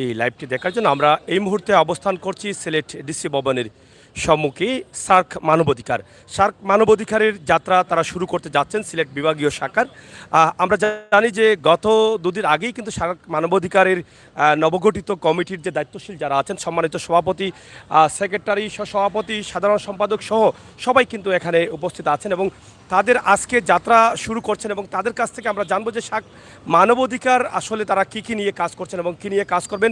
এই লাইভটি দেখার জন্য আমরা এই মুহূর্তে অবস্থান করছি সিলেট ডিসি ভবনের সম্মুখে সার্ক মানবাধিকারের যাত্রা তারা শুরু করতে যাচ্ছেন সিলেট বিভাগীয় শাখার। আমরা জানি যে গত দুদিন আগেই কিন্তু সার্ক মানবাধিকারের নবগঠিত কমিটির যে দায়িত্বশীল যারা আছেন, সম্মানিত সভাপতি, সেক্রেটারি, সভাপতি, সাধারণ সম্পাদক সহ সবাই কিন্তু এখানে উপস্থিত আছেন এবং তাদের আজকে যাত্রা শুরু করছেন এবং তাদের কাছ থেকে আমরা জানবো যে মানবাধিকার আসলে তারা কী নিয়ে কাজ করছেন এবং কী নিয়ে কাজ করবেন,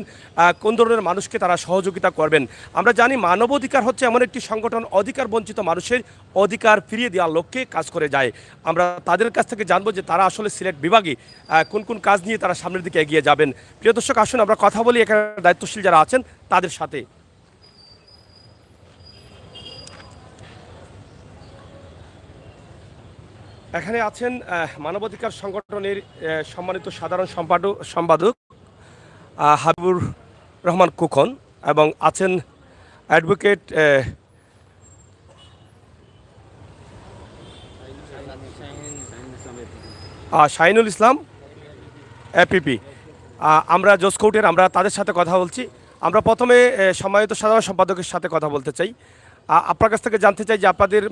কোন ধরনের মানুষকে তারা সহযোগিতা করবেন। আমরা জানি মানবাধিকার হচ্ছে এমন একটি সংগঠন অধিকার বঞ্চিত মানুষের অধিকার ফিরিয়ে দেওয়ার লক্ষ্যে কাজ করে যায়। আমরা তাদের কাছ থেকে জানবো যে তারা আসলে সিলেট বিভাগে কোন কোন কাজ নিয়ে তারা সামনের দিকে এগিয়ে যাবেন। প্রিয় দর্শক, আসুন আমরা কথা বলি এখানে দায়িত্বশীল যারা আছেন তাদের সাথে। এখানে আছেন মানবাধিকার সংগঠনের সম্মানিত সাধারণ সম্পাদক হাবিবুর রহমান খোকন এবং আছেন অ্যাডভোকেট শাহিনুল ইসলাম এপিপি। আমরা জোসকোটের আমরা তাদের সাথে কথা বলছি। আমরা প্রথমে সম্মানিত সাধারণ সম্পাদকের সাথে কথা বলতে চাই। আপনার কাছ থেকে জানতে চাই যে আপনাদের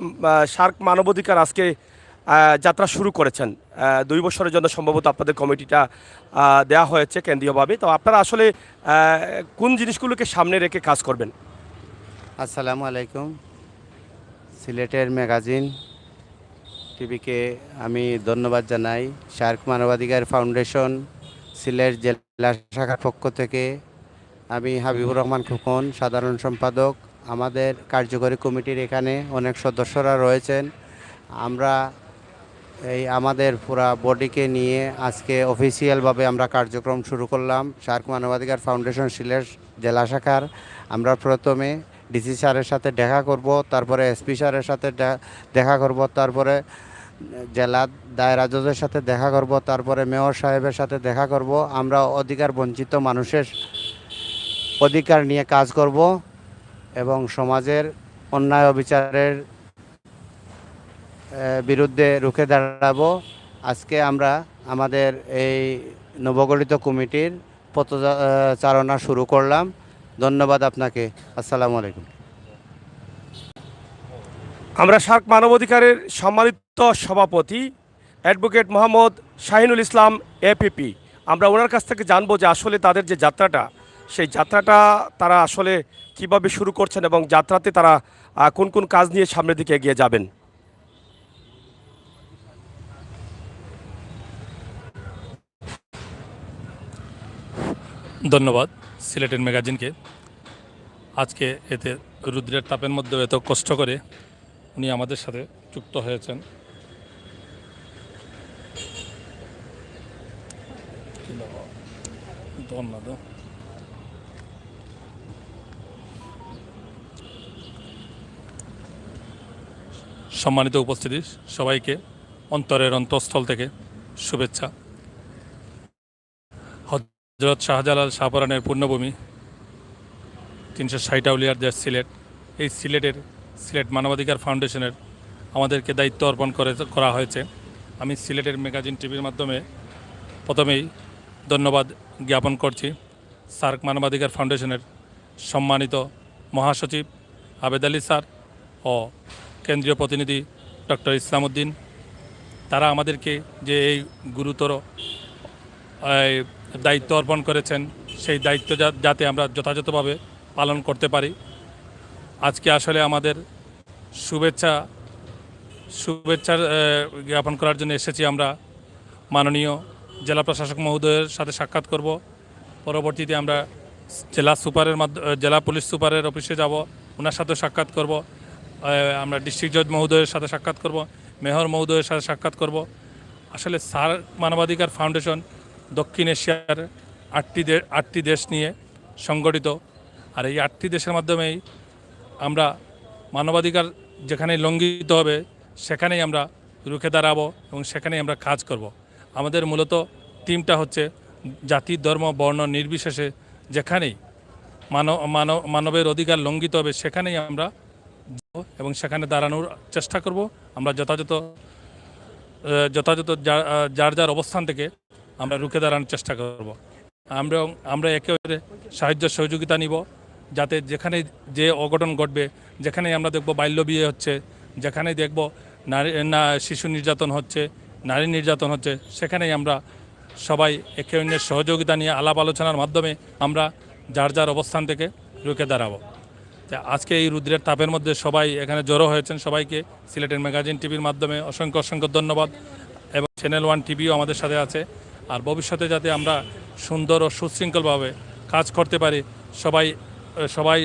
সার্ক মানবাধিকার আজকে যাত্রা শুরু করেছেন, 2 বছরের জন্য সম্ভবত আপনাদের কমিটিটা দেওয়া হয়েছে কেন্দ্রীয়ভাবে। তো আপনারা আসলে কোন জিনিসগুলোকে সামনে রেখে কাজ করবেন? আসসালামু আলাইকুম। সিলেটের ম্যাগাজিন টিভিকে আমি ধন্যবাদ জানাই। সার্ক মানবাধিকার ফাউন্ডেশন সিলেট জেলা শাখার পক্ষ থেকে আমি হাবিবুর রহমান খোকন, সাধারণ সম্পাদক। আমাদের কার্যকরী কমিটির এখানে অনেক সদস্যরা রয়েছেন। আমরা আমাদের পুরা বডিকে নিয়ে আজকে অফিসিয়ালভাবে আমরা কার্যক্রম শুরু করলাম সার্ক মানবাধিকার ফাউন্ডেশন সিলেট জেলা শাখার। আমরা প্রথমে ডিসি স্যারের সাথে দেখা করব, তারপরে এসপি স্যারের সাথে দেখা করব, তারপরে জেলা দায়রা জজের সাথে দেখা করব, তারপরে মেয়র সাহেবের সাথে দেখা করব। আমরা অধিকার বঞ্চিত মানুষের অধিকার নিয়ে কাজ করব এবং সমাজের অন্যায় অবিচারের বিরুদ্ধে রুখে দাঁড়াবো। আজকে আমরা আমাদের এই নবগঠিত কমিটির পথচারণা শুরু করলাম। ধন্যবাদ আপনাকে। আসসালামু আলাইকুম। আমরা সার্ক মানবাধিকারের সম্মানিত সভাপতি অ্যাডভোকেট মোহাম্মদ শাহিনুল ইসলাম এপিপি, আমরা ওনার কাছ থেকে জানবো যে আসলে তাদের যে যাত্রাটা, সেই যাত্রাটা তারা আসলে কিভাবে শুরু করছেন এবং যাত্রাতে তারা কোন কোন কাজ নিয়ে সামনের দিকে এগিয়ে যাবেন। ধন্যবাদ সিলেটের ম্যাগাজিনকে। আজকে এতে রুদ্রের তাপের মধ্যে এত কষ্ট করে উনি আমাদের সাথে যুক্ত হয়েছেন। ধন্যবাদ। সম্মানিত উপস্থিতি সবাইকে অন্তরের অন্তঃস্থল থেকে শুভেচ্ছা। হযরত শাহজালাল শাহপরানের পূর্ণভূমি 360 আউলিয়ার দেশ সিলেট। এই সিলেট মানবাধিকার ফাউন্ডেশনের আমাদেরকে দায়িত্ব অর্পণ করা হয়েছে। আমি সিলেটের ম্যাগাজিন টিভির মাধ্যমে প্রথমেই ধন্যবাদ জ্ঞাপন করছি সার্ক মানবাধিকার ফাউন্ডেশনের সম্মানিত মহাসচিব আবেদ আলী স্যার ও কেন্দ্রীয় প্রতিনিধি ডক্টর ইসলাম উদ্দিন। তারা আমাদেরকে যে এই গুরুতর দায়িত্ব অর্পণ করেছেন, সেই দায়িত্ব যাতে আমরা যথাযথভাবে পালন করতে পারি। আজকে আসলে আমাদের শুভেচ্ছার জ্ঞাপন করার জন্য এসেছি। আমরা মাননীয় জেলা প্রশাসক মহোদয়ের সাথে সাক্ষাৎ করব। পরবর্তীতে আমরা জেলা পুলিশ সুপারের অফিসে যাব, ওনার সাথে সাক্ষাৎ করব। আমরা ডিস্ট্রিক্ট জজ মহোদয়ের সাথে সাক্ষাৎ করব, মেয়র মহোদয়ের সাথে সাক্ষাৎ করব। আসলে সার্ক মানবাধিকার ফাউন্ডেশন দক্ষিণ এশিয়ার 8টি দেশ নিয়ে সংগঠিত। আর এই 8টি দেশের মাধ্যমেই আমরা মানবাধিকার যেখানে লঙ্ঘিত হবে সেখানেই আমরা রুখে দাঁড়াবো এবং সেখানেই আমরা কাজ করব। আমাদের মূলত টিমটা হচ্ছে জাতি, ধর্ম, বর্ণ নির্বিশেষে যেখানেই মানবের অধিকার লঙ্ঘিত হবে সেখানেই আমরা এবং সেখানে দাঁড়ানোর চেষ্টা করব। আমরা যথাযথ যার অবস্থান থেকে আমরা রুখে দাঁড়ানোর চেষ্টা করব। আমরা আমরা একে অপরের সাহায্য সহযোগিতা নিব, যাতে যেখানে যে অঘটন ঘটবে, যেখানে আমরা দেখব বাল্য বিয়ে হচ্ছে, যেখানে দেখব শিশু নির্যাতন হচ্ছে, নারী নির্যাতন হচ্ছে, সেখানেই আমরা সবাই একে অন্যের সহযোগিতা নিয়ে আলাপ আলোচনার মাধ্যমে আমরা যার যার অবস্থান থেকে রুখে দাঁড়াবো। তা আজকে এই রুদ্রের তাপের মধ্যে সবাই এখানে জড়ো হয়েছেন, সবাইকে সিলেটের ম্যাগাজিন টিভির মাধ্যমে অসংখ্য অসংখ্য ধন্যবাদ, এবং চ্যানেল 1 টিভিও আমাদের সাথে আছে। আর ভবিষ্যতে যাতে আমরা সুন্দর ও সুশৃঙ্খলভাবে কাজ করতে পারি, সবাই সবাই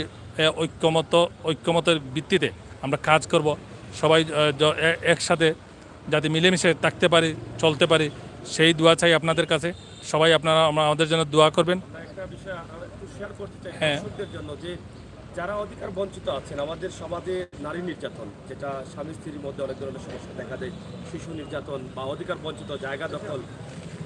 ঐক্যমতের ভিত্তিতে আমরা কাজ করব, সবাই একসাথে যাতে মিলেমিশে থাকতে পারি, চলতে পারি, সেই দোয়া চাই আপনাদের কাছে। সবাই আপনারা আমাদের জন্য দোয়া করবেন। একটা বিষয় একটু শেয়ার করতে চাই হ্যাঁ। দর্শকদের জন্য, যে যারা অধিকার বঞ্চিত আছেন আমাদের সমাজে, নারী নির্যাতন, যেটা স্বামী স্ত্রীর মধ্যে অনেক ধরনের সমস্যা দেখা দেয়, শিশু নির্যাতন বা অধিকার বঞ্চিত জায়গা দখল,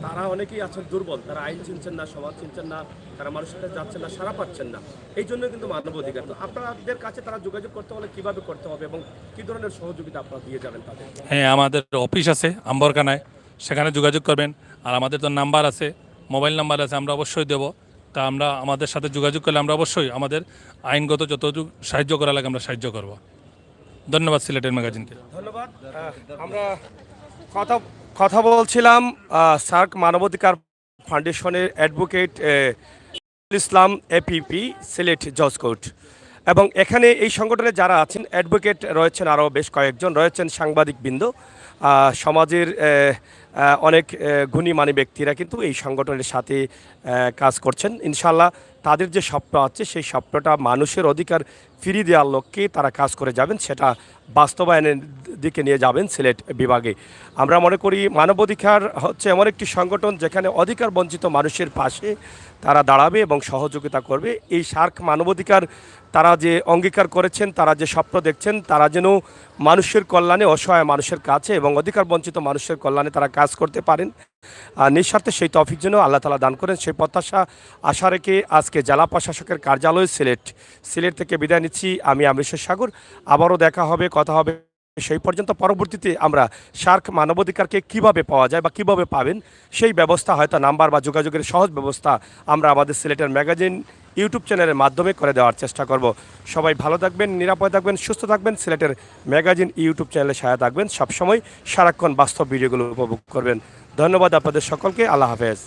তারা অনেকেই আছেন দুর্বল, তারা আইন চিনছেন না, সমাজ চিনছেন না, তারা মানুষের কাছে যাচ্ছেন না, সাড়া পাচ্ছেন না। এই জন্য কিন্তু মানবাধিকার। তো আপনাদের কাছে তারা যোগাযোগ করতে হলে কিভাবে করতে হবে এবং কি ধরনের সহযোগিতা আপনারা দিয়ে যাবেন তাদের? হ্যাঁ, আমাদের অফিস আছে আম্বরকানায়, সেখানে যোগাযোগ করবেন। আর আমাদের তো নাম্বার আছে, মোবাইল নাম্বার আছে, আমরা অবশ্যই দেবো। তা আমরা আমাদের সাথে যোগাযোগ করলে আমরা অবশ্যই আমাদের আইনগত যতটুকু সাহায্য করা লাগে আমরা সাহায্য করব। ধন্যবাদ সিলেটের ম্যাগাজিনকে। ধন্যবাদ। আমরা কথা বলছিলাম সার্ক মানবাধিকার ফাউন্ডেশনের অ্যাডভোকেট ইসলাম এপিপি সিলেট জজ কোর্ট, এবং এখানে এই সংগঠনে যারা আছেন অ্যাডভোকেট রয়েছেন, আরও বেশ কয়েকজন রয়েছেন, সাংবাদিকবৃন্দ, সমাজের অনেক গুণীমানী ব্যক্তিরা কিন্তু এই সংগঠনের সাথে কাজ করছেন। ইনশাল্লাহ তাদের যে স্বপ্ন আছে সেই স্বপ্নটা মানুষের অধিকার ফিরিয়ে দেওয়ার লক্ষ্যে তারা কাজ করে যাবেন, সেটা বাস্তবায়নের দিকে নিয়ে যাবেন সিলেট বিভাগে। আমরা মনে করি মানবাধিকার হচ্ছে এমন একটি সংগঠন যেখানে অধিকার বঞ্চিত মানুষের পাশে তারা দাঁড়াবে এবং সহযোগিতা করবে। এই সার্ক মানবাধিকার তারা যে অঙ্গীকার করেছেন, তারা যে স্বপ্ন দেখছেন, তারা যেন মানুষের কল্যাণে, অসহায় মানুষের কাছে এবং অধিকার বঞ্চিত মানুষের কল্যাণে তারা কাজ করতে পারেন, নিঃস্বার্থে সেই তৌফিক যেন আল্লাহ তাআলা দান করেন, সেই প্রত্যাশা আশা রেখে আজকে জেলা প্রশাসকের কার্যালয় সিলেট থেকে বিদায় নিচ্ছি। আমি আমৃশ্বর সাগর। আবারও দেখা হবে, কথা হবে। সেই পর্যন্ত পরবর্তীতে আমরা সার্ক মানবাধিকারকে কিভাবে পাওয়া যায় বা কিভাবে পাবেন সেই ব্যবস্থা, হয়তো নাম্বার বা যোগাযোগের সহজ ব্যবস্থা আমরা আমাদের সিলেটের ম্যাগাজিন ইউটিউব চ্যানেলের মাধ্যমে করে দেওয়ার চেষ্টা করব। সবাই ভালো থাকবেন, নিরাপদ থাকবেন, সুস্থ থাকবেন, সিলেটের ম্যাগাজিন ইউটিউব চ্যানেলে সহায়তা থাকবেন, সবসময় সারাক্ষণ বাস্তব ভিডিওগুলো উপভোগ করবেন। ধন্যবাদ আপনাদের সকলকে। আল্লাহ হাফেজ।